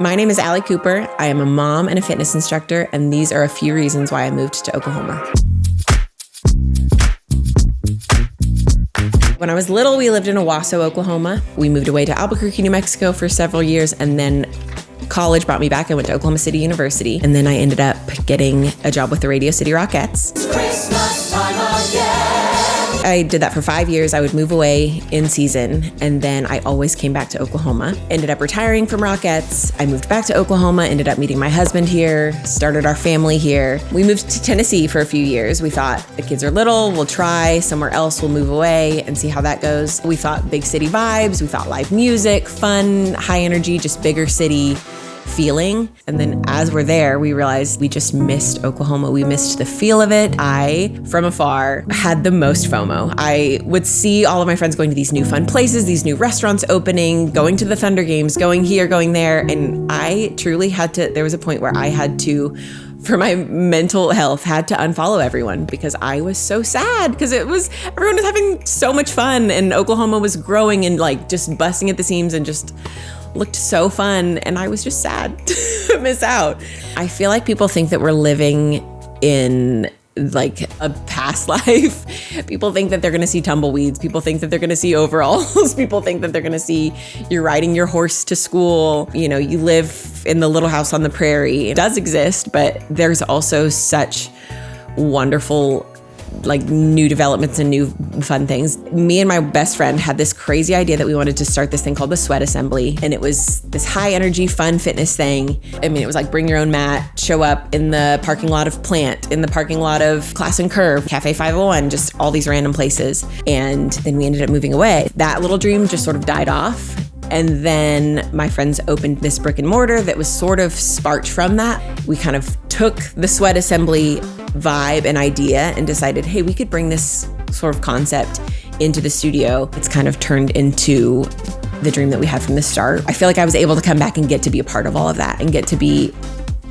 My name is Alli Cooper. I am a mom and a fitness instructor, and these are a few reasons why I moved to Oklahoma. When I was little, we lived in Owasso, Oklahoma. We moved away to Albuquerque, New Mexico for several years, and then college brought me back. I went to Oklahoma City University, and then I ended up getting a job with the Radio City Rockettes. It's Christmas time again. I did that for 5 years. I would move away in season, and then I always came back to Oklahoma. Ended up retiring from Rockettes. I moved back to Oklahoma, ended up meeting my husband here, started our family here. We moved to Tennessee for a few years. We thought the kids are little, we'll try somewhere else, we'll move away and see how that goes. We thought big city vibes, we thought live music, fun, high energy, just bigger city feeling. And then as we're there, we realized we just missed Oklahoma. We missed the feel of it. I, from afar, had the most FOMO. I would see all of my friends going to these new fun places, these new restaurants opening, going to the Thunder games, going here, going there. And I truly had to, there was a point where I had to, for my mental health, had to unfollow everyone because I was so sad because everyone was having so much fun and Oklahoma was growing and like just busting at the seams and just looked so fun, and I was just sad to miss out. I feel like people think that we're living in like a past life. People think that they're gonna see tumbleweeds. People think that they're gonna see overalls. People think that they're gonna see you're riding your horse to school. You know, you live in the little house on the prairie. It does exist, but there's also such wonderful like new developments and new fun things. Me and my best friend had this crazy idea that we wanted to start this thing called the Sweat Assembly. And it was this high energy, fun fitness thing. I mean, it was like bring your own mat, show up in the parking lot of Plant, in the parking lot of Class and Curve, Cafe 501, just all these random places. And then we ended up moving away. That little dream just sort of died off. And then my friends opened this brick and mortar that was sort of sparked from that. We kind of took the Sweat Assembly vibe and idea and decided, hey, we could bring this sort of concept into the studio. It's kind of turned into the dream that we had from the start. I feel like I was able to come back and get to be a part of all of that and get to be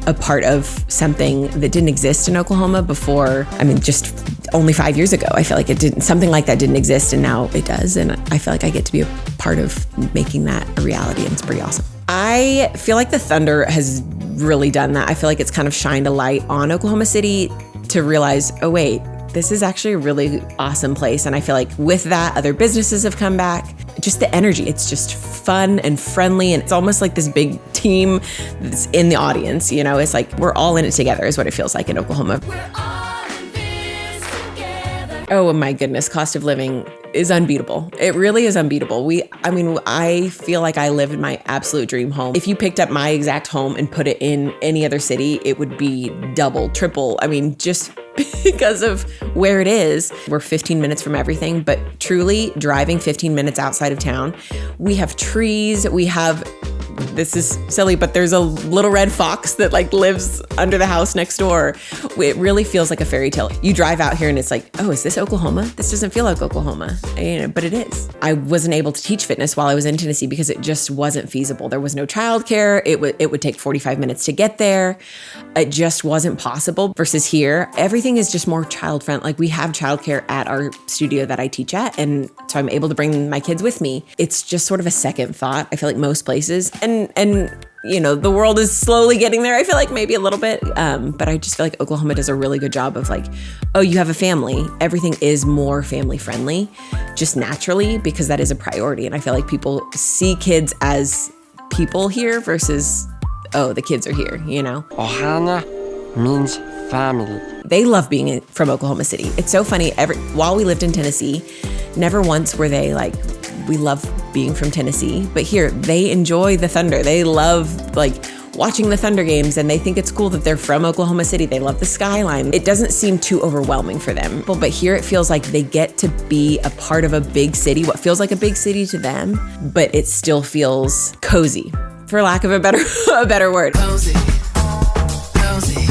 a part of something that didn't exist in Oklahoma before. I mean, just only 5 years ago. I feel like something like that didn't exist, and now it does. And I feel like I get to be a part of making that a reality, and it's pretty awesome. I feel like the Thunder has really done that. I feel like it's kind of shined a light on Oklahoma City to realize, oh wait, this is actually a really awesome place. And I feel like with that, other businesses have come back. Just the energy, it's just fun and friendly. And it's almost like this big team that's in the audience. You know, it's like we're all in it together is what it feels like in Oklahoma. We're all in this together. Oh my goodness, cost of living is unbeatable. It really is unbeatable. I feel like I live in my absolute dream home. If you picked up my exact home and put it in any other city, it would be double, triple. I mean, just because of where it is. We're 15 minutes from everything, but truly driving 15 minutes outside of town, we have trees, this is silly, but there's a little red fox that like lives under the house next door. It really feels like a fairy tale. You drive out here and it's like, oh, is this Oklahoma? This doesn't feel like Oklahoma, but it is. I wasn't able to teach fitness while I was in Tennessee because it just wasn't feasible. There was no childcare. It would take 45 minutes to get there. It just wasn't possible. Versus here, everything is just more child friendly. Like we have childcare at our studio that I teach at, and so I'm able to bring my kids with me. It's just sort of a second thought. I feel like most places. And you know, the world is slowly getting there. I feel like maybe a little bit, but I just feel like Oklahoma does a really good job of like, oh, you have a family. Everything is more family friendly, just naturally, because that is a priority. And I feel like people see kids as people here versus, oh, the kids are here, you know? Ohana means family. They love being from Oklahoma City. It's so funny. While we lived in Tennessee, never once were they like, we love being from Tennessee, but here they enjoy the Thunder. They love like watching the Thunder games, and they think it's cool that they're from Oklahoma City. They love the skyline. It doesn't seem too overwhelming for them, but here it feels like they get to be a part of a big city, what feels like a big city to them, but it still feels cozy, for lack of a better word. Cozy.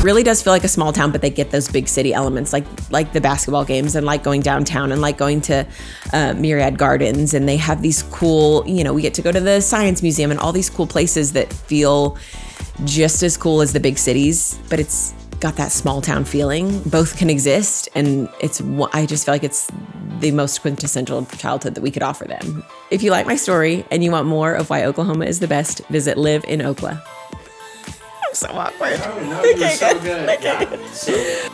Really does feel like a small town, but they get those big city elements like the basketball games and like going downtown and like going to Myriad Gardens. And they have these cool, you know, we get to go to the Science Museum and all these cool places that feel just as cool as the big cities, but it's got that small town feeling. Both can exist, and I just feel like it's the most quintessential childhood that we could offer them. If you like my story and you want more of why Oklahoma is the best, visit Live in Okla. I'm so awkward. Oh, no, you were so good. Okay, Yeah. good.